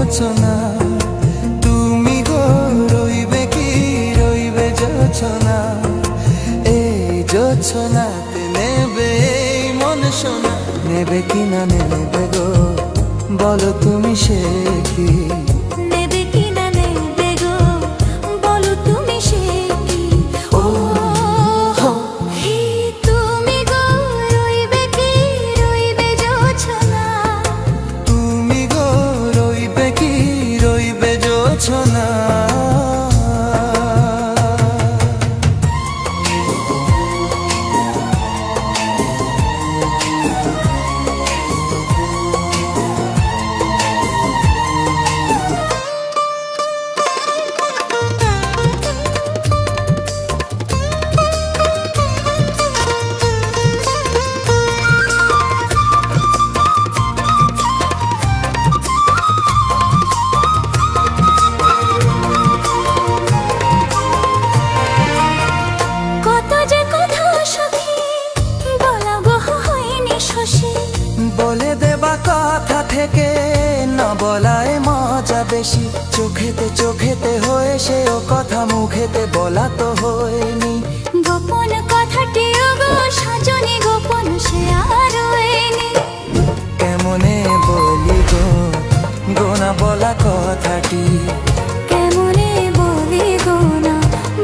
রচনা। তুমি গো রইবে কি রইবে যোছনা, এই যোছনাতে নেবে এই মন সোনা। নেবে কি না নেবে গো বলো তুমি সে কি? নেবে কি না নেবে গো বলো তুমি সে কি? ও হো হে তুমি গো রইবে কি রইবে যোছনা। তুমি গো রইবে কি রইবে যোছনা। বলে দেবা কথা থেকে না বলায় মজা বেশি। চোখেতে চোখেতে হয়ে সে ও কথা মুখেতে বলা তো হয়নি। গোপন কথাটি গো সজনী গোপন সে আর হয়নি। কেমনে বলি গো গোনা বলা কথাটি? কেমনে বলি গো না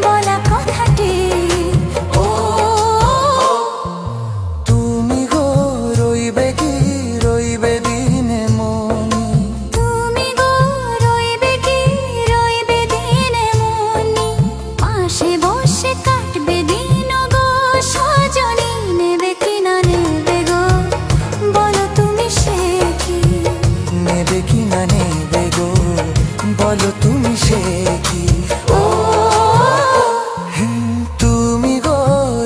বলা কথাটি? ও তুমি গো রইবে কি রইবে দিনে মনি। তুমি গো রইবে কি রইবে দিনে মনি। পাশে বসে কাটবে দিন গো সজনী। নেবে কি না নেবে গো বলো তুমি সে কি? নেবে কি না নেবে গো বলো তুমি সে কি? ও তুমি গো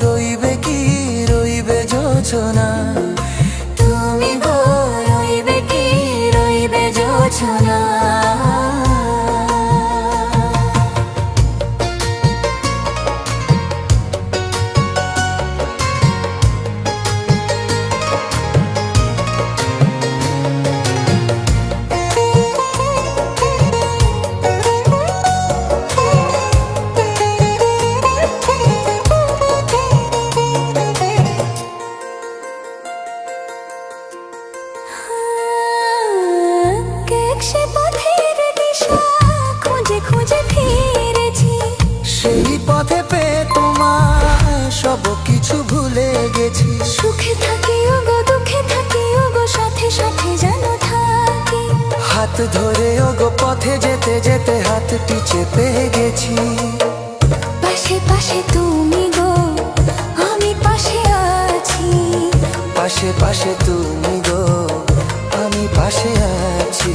রইবে কি রইবে যোছনা। তুমি গো রইবে কি রইবে যোছনা। সে পথের দিশা খুঁজে খুঁজে ফিরেছি। সেই পথে পেয়ে তোমার সব কিছু ভুলে গেছি। সুখে থাকি ওগো দুঃখে থাকি ওগো সাথে সাথে যেন থাকি। হাত ধরে ওগো পথে যেতে যেতে হাতটি চেপে গেছি। পাশে পাশে তুমি গো আমি পাশে আছি। পাশে পাশে তুমি গো আমি পাশে আছি।